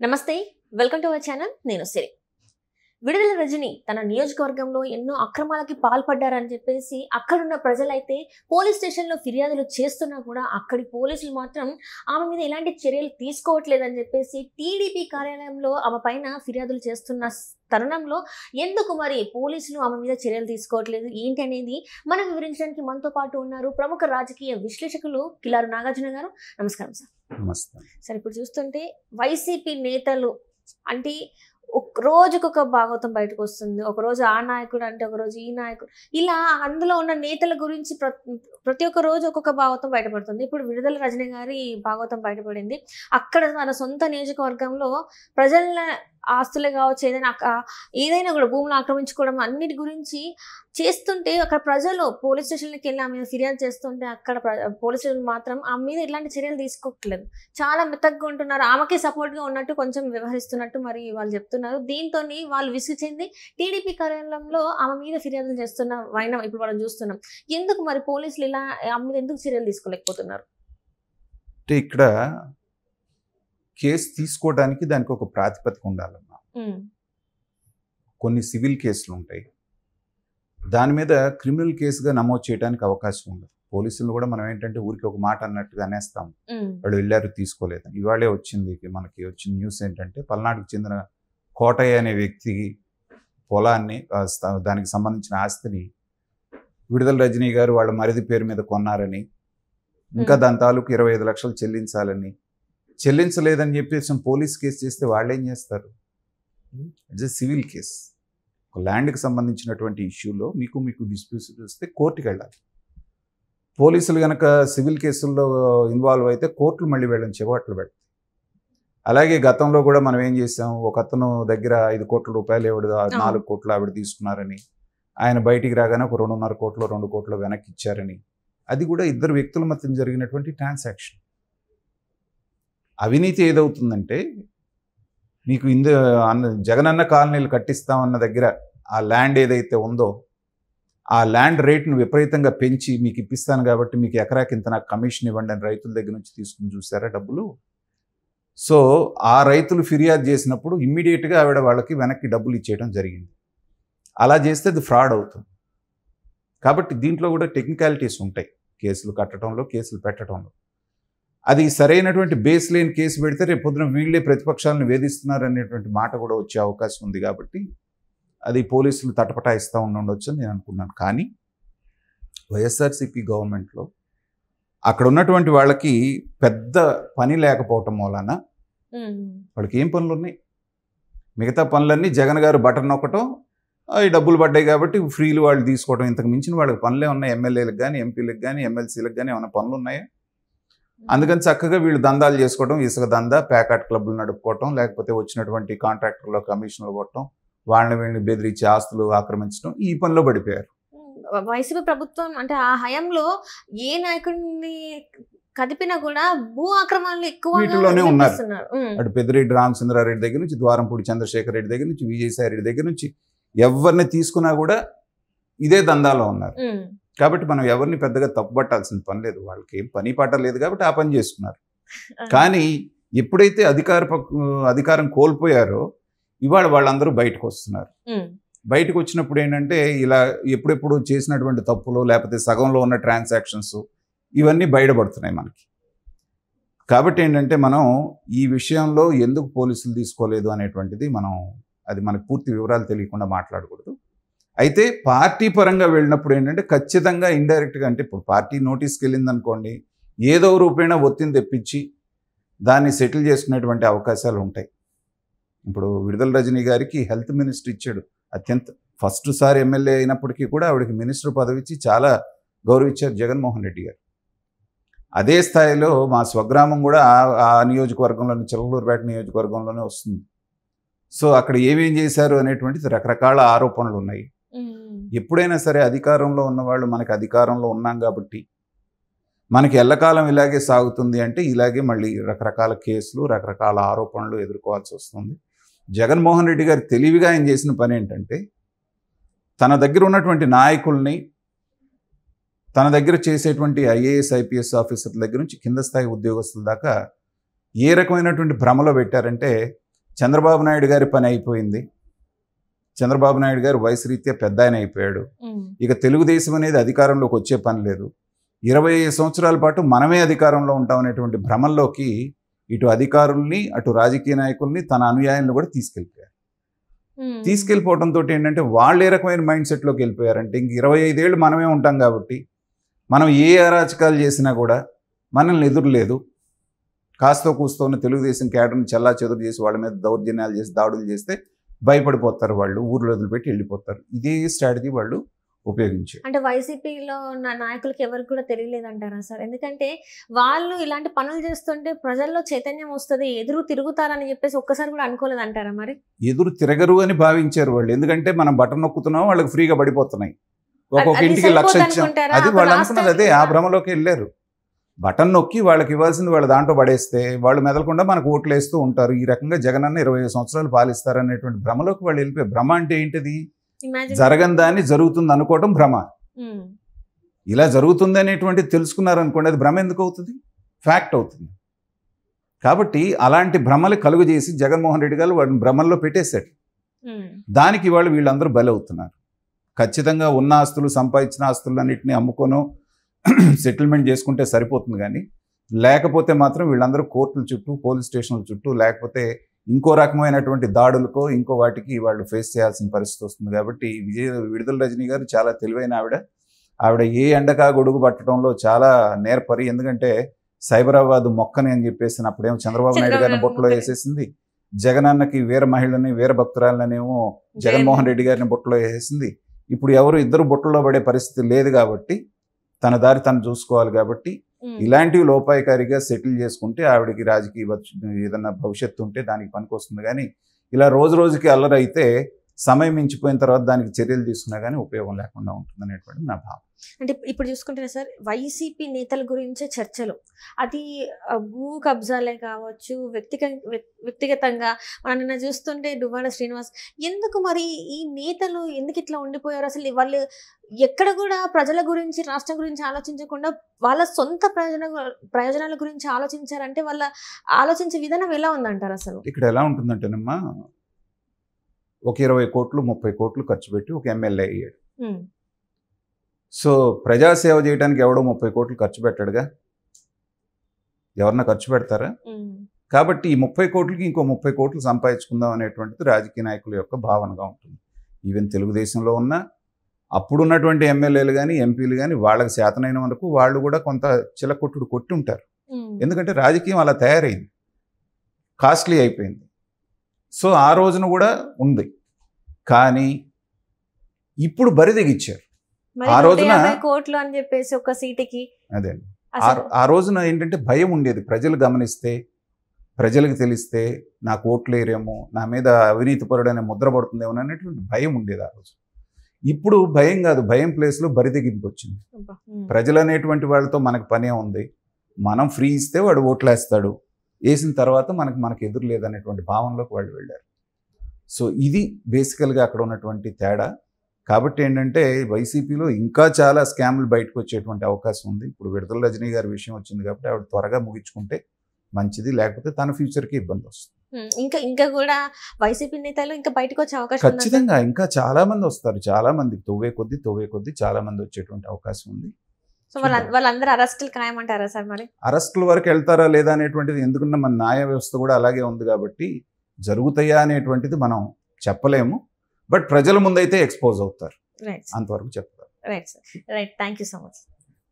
నమస్తే welcome to our channel నేను సిరి విడుదల రజని తన నియోజకవర్గంలో ఎన్నో అక్రమాలకి పాల్పడ్డారని చెప్పేసి అక్కడున్న ప్రజలైతే పోలీస్ స్టేషన్లో ఫిర్యాదులు చేస్తున్నా కూడా అక్కడి పోలీసులు మాత్రం ఆమె మీద ఎలాంటి చర్యలు తీసుకోవట్లేదని చెప్పేసి టీడీపీ కార్యాలయంలో ఆమె పైన ఫిర్యాదులు చేస్తున్న తరుణంలో ఎందుకు మరి పోలీసులు ఆమె మీద చర్యలు తీసుకోవట్లేదు ఏంటి అనేది మనం వివరించడానికి మనతో పాటు ఉన్నారు ప్రముఖ రాజకీయ విశ్లేషకులు కిలారు నాగార్జున గారు. నమస్కారం సార్. సార్ ఇప్పుడు చూస్తుంటే వైసీపీ నేతలు అంటే రోజుకొక భాగవతం బయటకు వస్తుంది. ఒకరోజు ఆ నాయకుడు అంటే ఒకరోజు ఈ నాయకుడు, ఇలా అందులో ఉన్న నేతల గురించి ప్రతి ఒక్క రోజు ఒక్కొక్క భాగవతం బయటపడుతుంది. ఇప్పుడు విడుదల రజని గారి భాగవతం బయటపడింది. అక్కడ తన సొంత నియోజకవర్గంలో ప్రజల ఆస్తులే కావచ్చు, ఏదైనా కూడా భూములు ఆక్రమించుకోవడం అన్నిటి గురించి చేస్తుంటే అక్కడ ప్రజలు పోలీస్ స్టేషన్కి వెళ్ళి ఆమె ఫిర్యాదు చేస్తుంటే అక్కడ పోలీసులు మాత్రం ఆమె మీద ఎలాంటి చర్యలు తీసుకోవట్లేదు. చాలా మెత్తగా ఉంటున్నారు. ఆమెకే సపోర్ట్గా ఉన్నట్టు కొంచెం వ్యవహరిస్తున్నట్టు మరి వాళ్ళు చెప్తున్నారు. దీంతో వాళ్ళు విసుగు చెంది టీడీపీ కార్యాలయంలో ఆమె మీద ఫిర్యాదులు చేస్తున్న వైనం ఇప్పుడు మనం చూస్తున్నాం. ఎందుకు మరి పోలీసులు ఇలా ఆమె మీద ఎందుకు చర్యలు తీసుకోలేకపోతున్నారు? అంటే ఇక్కడ కేసు తీసుకోవడానికి దానికి ఒక ప్రాతిపదిక ఉండాలమ్మా. కొన్ని సివిల్ కేసులు ఉంటాయి, దాని మీద క్రిమినల్ కేసుగా నమోదు చేయడానికి అవకాశం ఉండదు. పోలీసులు కూడా మనం ఏంటంటే ఊరికి ఒక మాట అన్నట్టుగా అనేస్తాం, వాళ్ళు వెళ్ళారు తీసుకోలేదు. ఇవాళే మనకి వచ్చిన న్యూస్ ఏంటంటే పల్నాడుకు చెందిన కోటయ్య అనే వ్యక్తి పొలాన్ని, దానికి సంబంధించిన ఆస్తిని విడుదల రజనీ గారు వాళ్ళ మరిది పేరు మీద కొన్నారని, ఇంకా దాని తాలూకు 25 లక్షలు చెల్లించలేదని చెప్పేసి పోలీస్ కేసు చేస్తే వాళ్ళు ఏం చేస్తారు? It's a civil case. ఒక ల్యాండ్కి సంబంధించినటువంటి ఇష్యూలో మీకు డిస్ప్యూట్ వస్తే కోర్టుకి వెళ్ళాలి. పోలీసులు కనుక సివిల్ కేసుల్లో ఇన్వాల్వ్ అయితే కోర్టులు మళ్ళీ వెళ్ళని చెవాట్లు పెడతాయి. అలాగే గతంలో కూడా మనం ఏం చేసాం, ఒక అతను దగ్గర 5 కోట్ల రూపాయలు ఎవడు 4 కోట్లు ఆవిడ తీసుకున్నారని, ఆయన బయటికి రాగానే ఒక 2.5 కోట్లు 2 కోట్లు వెనక్కి ఇచ్చారని, అది కూడా ఇద్దరు వ్యక్తుల మధ్య జరిగినటువంటి ట్రాన్సాక్షన్. అవినీతి ఏదవుతుందంటే, మీకు జగనన్న కాలనీలు కట్టిస్తామన్న దగ్గర ఆ ల్యాండ్ ఏదైతే ఉందో ఆ ల్యాండ్ రేట్ను విపరీతంగా పెంచి మీకు ఇప్పిస్తాను కాబట్టి మీకు ఎకరాకి ఇంత నాకు కమిషన్ ఇవ్వండి అని రైతుల దగ్గర నుంచి తీసుకుని చూసారా డబ్బులు. సో ఆ రైతులు ఫిర్యాదు చేసినప్పుడు ఇమ్మీడియట్గా ఆవిడ వాళ్ళకి వెనక్కి డబ్బులు ఇచ్చేయడం జరిగింది. అలా చేస్తే అది ఫ్రాడ్ అవుతుంది. కాబట్టి దీంట్లో కూడా టెక్నికాలిటీస్ ఉంటాయి, కేసులు కట్టడంలో కేసులు పెట్టడంలో. అది సరైనటువంటి బేస్ లేని కేసు పెడితే రేపు పొద్దున వీళ్ళే ప్రతిపక్షాలను వేధిస్తున్నారు అనేటువంటి మాట కూడా వచ్చే అవకాశం ఉంది. కాబట్టి అది పోలీసులు తటపటాయిస్తూ ఉండొచ్చు అని నేను అనుకున్నాను. కానీ వైఎస్ఆర్సీపీ గవర్నమెంట్లో అక్కడ ఉన్నటువంటి వాళ్ళకి పెద్ద పని లేకపోవటం వలన వాళ్ళకి ఏం పనులు ఉన్నాయి? మిగతా పనులన్నీ జగన్ గారు బటన్ నొక్కటం, అవి డబ్బులు పడ్డాయి కాబట్టి ఫ్రీలు వాళ్ళు తీసుకోవడం, ఇంతకు మించిన వాళ్ళకి పనులే ఉన్నాయి. ఎమ్మెల్యేలకు కానీ ఎంపీలకు కానీ ఎమ్మెల్సీలకు కానీ ఏమైనా పనులు ఉన్నాయా? అందుకని చక్కగా వీళ్ళు దందాలు చేసుకోవడం, ఇసుక దందా, ప్యాకెట్ క్లబ్లు నడుపుకోవటం, లేకపోతే వచ్చినటువంటి కాంట్రాక్టర్లో కమిషన్లు కొట్టడం, వాళ్ళని వీళ్ళని బెదిరించి ఆస్తులు ఆక్రమించడం, ఈ పనిలో పడిపోయారు. వైసీపీ ప్రభుత్వం అంటే ఆ హయాంలో ఏ నాయకుడిని కదిపినా కూడా భూ ఆక్రమణలు ఎక్కువ వీటిలోనే ఉన్నారు. అటు పెద్దిరెడ్డి రామచంద్రారెడ్డి దగ్గర నుంచి, ద్వారంపూడి చంద్రశేఖర్ రెడ్డి దగ్గర నుంచి, విజయసాయి రెడ్డి దగ్గర నుంచి ఎవరిని తీసుకున్నా కూడా ఇదే దందాలో ఉన్నారు. కాబట్టి మనం ఎవరిని పెద్దగా తప్పుపట్టాల్సిన పని లేదు. వాళ్ళకి ఏం పని పాట లేదు కాబట్టి ఆ పని చేసుకున్నారు. కానీ ఎప్పుడైతే అధికారం కోల్పోయారో ఇవాళ వాళ్ళందరూ బయటకు వస్తున్నారు. బయటకు వచ్చినప్పుడు ఏంటంటే ఇలా ఎప్పుడెప్పుడు చేసినటువంటి తప్పులు, లేకపోతే సగంలో ఉన్న ట్రాన్సాక్షన్స్ ఇవన్నీ బయటపడుతున్నాయి మనకి. కాబట్టి ఏంటంటే మనం ఈ విషయంలో ఎందుకు పోలీసులు తీసుకోలేదు అనేటువంటిది అది మనకు పూర్తి వివరాలు తెలియకుండా మాట్లాడకూడదు. అయితే పార్టీ పరంగా వెళ్ళినప్పుడు ఏంటంటే ఖచ్చితంగా ఇండైరెక్ట్గా, అంటే ఇప్పుడు పార్టీ నోటీస్కి వెళ్ళింది అనుకోండి, ఏదో రూపేణా ఒత్తిడి తెప్పించి దాన్ని సెటిల్ చేసుకునేటువంటి అవకాశాలు ఉంటాయి. ఇప్పుడు విడుదల రజనీ గారికి హెల్త్ మినిస్టర్ ఇచ్చాడు. ఫస్ట్ సారి ఎమ్మెల్యే అయినప్పటికీ కూడా ఆవిడకి మినిస్టర్ పదవి ఇచ్చి చాలా గౌరవించారు జగన్మోహన్ రెడ్డి గారు. అదే స్థాయిలో మా స్వగ్రామం కూడా ఆ నియోజకవర్గంలోని, చిలకలూరుపేట నియోజకవర్గంలోనే వస్తుంది. సో అక్కడ ఏమేం చేశారు అనేటువంటిది రకరకాల ఆరోపణలు ఉన్నాయి. ఎప్పుడైనా సరే అధికారంలో ఉన్నవాళ్ళు, మనకి అధికారంలో ఉన్నాం కాబట్టి మనకి ఎల్లకాలం ఇలాగే సాగుతుంది అంటే ఇలాగే మళ్ళీ రకరకాల కేసులు, రకరకాల ఆరోపణలు ఎదుర్కోవాల్సి వస్తుంది. జగన్మోహన్ రెడ్డి గారు తెలివిగా ఆయన చేసిన పని ఏంటంటే, తన దగ్గర ఉన్నటువంటి నాయకుల్ని, తన దగ్గర చేసేటువంటి ఐఏఎస్ ఐపీఎస్ ఆఫీసర్ల దగ్గర నుంచి కింద స్థాయి ఉద్యోగస్తుల దాకా ఏ రకమైనటువంటి భ్రమలో పెట్టారంటే, చంద్రబాబు నాయుడు గారి పని అయిపోయింది. చంద్రబాబు నాయుడు గారు వయసు రీత్యా పెద్ద ఆయన అయిపోయాడు. ఇక తెలుగుదేశం అనేది అధికారంలోకి వచ్చే పని లేదు. 25 సంవత్సరాల పాటు మనమే అధికారంలో ఉంటాం అనేటువంటి భ్రమంలోకి ఇటు అధికారుల్ని అటు రాజకీయ నాయకుల్ని తన అనుయాయులను కూడా తీసుకెళ్ళిపోయారు. తీసుకెళ్ళిపోవడంతో ఏంటంటే వాళ్ళు ఏ రకమైన మైండ్ సెట్లోకి వెళ్ళిపోయారంటే ఇంక 25 ఏళ్ళు మనమే ఉంటాం కాబట్టి మనం ఏ అరాచకాలు చేసినా కూడా మనల్ని ఎదురులేదు. కాస్తో కూస్తోన్న తెలుగుదేశం క్యాడర్ని చెల్లా చెదురు చేసి వాళ్ళ మీద దౌర్జన్యాలు చేసి దాడులు చేస్తే భయపడిపోతారు, వాళ్ళు ఊర్లో వదిలిపెట్టి వెళ్ళిపోతారు. ఇదే స్ట్రాటజీ వాళ్ళు ఉపయోగించారు. అంటే వైసీపీలో ఉన్న నాయకులకి ఎవరికి కూడా తెలియలేదంటారా సార్? ఎందుకంటే వాళ్ళు ఇలాంటి పనులు చేస్తుంటే ప్రజల్లో చైతన్యం వస్తుంది, ఎదురు తిరుగుతారని చెప్పేసి ఒక్కసారి కూడా అనుకోలేదంటారా? మరి ఎదురు తిరగరు అని భావించారు వాళ్ళు. ఎందుకంటే మనం బటన్ నొక్కుతున్నాం, వాళ్ళకి ఫ్రీగా పడిపోతున్నాయి. ఒక్కొక్క ఇంటికి 1,00,000 ఇచ్చాం, అది వాళ్ళు అనుకున్నది అదే. ఆ భ్రమలోకి వెళ్ళారు. బటన్ నొక్కి వాళ్ళకి ఇవ్వాల్సింది వాళ్ళ దాంట్లో పడేస్తే వాళ్ళు మెదలకుండా మనకు ఓట్లు వేస్తూ ఉంటారు. ఈ రకంగా జగనన్న 25 సంవత్సరాలు పాలిస్తారనేటువంటి భ్రమలోకి వాళ్ళు వెళ్ళిపోయారు. భ్రమ అంటే ఏంటిది? జరగని దాన్ని జరుగుతుంది అనుకోవడం భ్రమ. ఇలా జరుగుతుంది అనేటువంటిది తెలుసుకున్నారనుకోండి, అది భ్రమ ఎందుకు అవుతుంది? ఫ్యాక్ట్ అవుతుంది. కాబట్టి అలాంటి భ్రమలు కలుగు చేసి జగన్మోహన్ రెడ్డి గారు వాడిని భ్రమల్లో పెట్టేశాడు. దానికి వాళ్ళు వీళ్ళందరూ బలవుతున్నారు. ఖచ్చితంగా ఉన్న ఆస్తులు, సంపాదించిన ఆస్తులన్నింటినీ అమ్ముకోను సెటిల్మెంట్ చేసుకుంటే సరిపోతుంది. కానీ లేకపోతే మాత్రం వీళ్ళందరూ కోర్టుల చుట్టూ, పోలీస్ స్టేషన్ల చుట్టూ, లేకపోతే ఇంకో రకమైనటువంటి దాడులకో ఇంకో వాటికి వాళ్ళు ఫేస్ చేయాల్సిన పరిస్థితి వస్తుంది. కాబట్టి విడుదల రజనీ గారు చాలా తెలివైన ఆవిడ ఏ ఎండకా గొడుగు పట్టడంలో చాలా నేర్పరి. ఎందుకంటే సైబరాబాద్ మొక్కని అని చెప్పేసి అప్పుడేమో చంద్రబాబు నాయుడు గారిని బొట్టలో వేసేసింది. జగనన్నకి వీర మహిళని, వీర భక్తురాలనేమో జగన్మోహన్ రెడ్డి గారిని బొట్టలో వేసేసింది. ఇప్పుడు ఎవరు ఇద్దరు బొట్టలో పడే పరిస్థితి లేదు కాబట్టి తన దారి తను చూసుకోవాలి. కాబట్టి ఇలాంటివి లోపాయకారిగా సెటిల్ చేసుకుంటే ఆవిడకి రాజకీయ ఏదన్నా భవిష్యత్తు ఉంటే దానికి పనికొస్తుంది. కానీ ఇలా రోజు రోజుకి అల్లరి అయితే సమయం మించిపోయిన తర్వాత దానికి చర్యలు తీసుకున్నా కానీ ఉపయోగం లేకుండా ఉంటుంది అనేటువంటి నా భావం. అంటే ఇప్పుడు చూసుకుంటే సార్, వైసీపీ నేతల గురించే చర్చలు, అది భూ కబ్జాలే కావచ్చు, వ్యక్తిగతంగా మనం నిన్న చూస్తుంటే దువ్వాడ శ్రీనివాస్, ఎందుకు మరి ఈ నేతలు ఎందుకు ఇట్లా ఉండిపోయారు? అసలు వాళ్ళు ఎక్కడ కూడా ప్రజల గురించి, రాష్ట్రం గురించి ఆలోచించకుండా వాళ్ళ సొంత ప్రయోజనాల గురించి ఆలోచించారంటే వాళ్ళ ఆలోచించే విధానం ఎలా ఉందంటారు? అసలు ఇక్కడ ఎలా ఉంటుందంటేనమ్మా, ఒక 20 కోట్లు 30 కోట్లు ఖర్చు పెట్టి ఒక ఎమ్మెల్యే అయ్యాడు. సో ప్రజాసేవ చేయడానికి ఎవడో 30 కోట్లు ఖర్చు పెట్టాడుగా, ఎవరన్నా ఖర్చు పెడతారా? కాబట్టి ఈ 30 కోట్లకి ఇంకో 30 కోట్లు సంపాదించుకుందాం అనేటువంటిది రాజకీయ నాయకుల యొక్క భావనగా ఉంటుంది. ఈవెన్ తెలుగుదేశంలో ఉన్న అప్పుడున్నటువంటి ఎమ్మెల్యేలు కానీ ఎంపీలు కానీ వాళ్ళకి చేతనైన వరకు వాళ్ళు కూడా కొంత చిలకొట్టుడు కొట్టి ఉంటారు. ఎందుకంటే రాజకీయం అలా తయారైంది, కాస్ట్లీ అయిపోయింది. సో ఆ రోజున కూడా ఉంది. కానీ ఇప్పుడు బరిదెగిచ్చారు. ఆ రోజున కోట్లు అని చెప్పేసి ఒక సీటుకి అదే ఆ రోజున ఏంటంటే భయం ఉండేది. ప్రజలు గమనిస్తే, ప్రజలకు తెలిస్తే నాకు ఓట్లేరేమో, నా మీద అవినీతి పరుడనే ముద్ర పడుతుందేమో అనేటువంటి భయం ఉండేది ఆ రోజు. ఇప్పుడు భయం కాదు, భయం ప్లేస్లో బరిదెగింపు వచ్చింది. ప్రజలు అనేటువంటి వాళ్ళతో మనకు పనే ఉంది. మనం ఫ్రీ ఇస్తే వాడు ఓట్లేస్తాడు, వేసిన తర్వాత మనకు ఎదురు లేదనేటువంటి భావనలోకి వాళ్ళు వెళ్ళారు. సో ఇది బేసికల్గా అక్కడ ఉన్నటువంటి తేడా. కాబట్టి ఏంటంటే వైసీపీలో ఇంకా చాలా స్కామ్లు బయటకు వచ్చేటువంటి అవకాశం ఉంది. ఇప్పుడు విడుదల రజనీ గారి విషయం వచ్చింది కాబట్టి ఆవిడ త్వరగా ముగించుకుంటే మంచిది, లేకపోతే తన ఫ్యూచర్కి ఇబ్బంది వస్తుంది. ఇంకా కూడా వైసీపీ నేతలు ఇంకా బయటకు వచ్చే అవకాశం ఖచ్చితంగా ఇంకా చాలా మంది వస్తారు. చాలా మంది తవ్వే కొద్దీ చాలా మంది వచ్చేటువంటి అవకాశం ఉంది. సో వాళ్ళందరూ అరెస్టులు ఖాయమంటారా సార్? మరి అరెస్టుల వరకు వెళ్తారా లేదా అనేటువంటిది, ఎందుకంటే మన న్యాయ వ్యవస్థ కూడా అలాగే ఉంది కాబట్టి జరుగుతాయా అనేటువంటిది మనం చెప్పలేము. బట్ ప్రజల ముందైతే ఎక్స్పోజ్ అవుతారు, అంతవరకు చెప్తారు. Right sir, right. Thank you so much.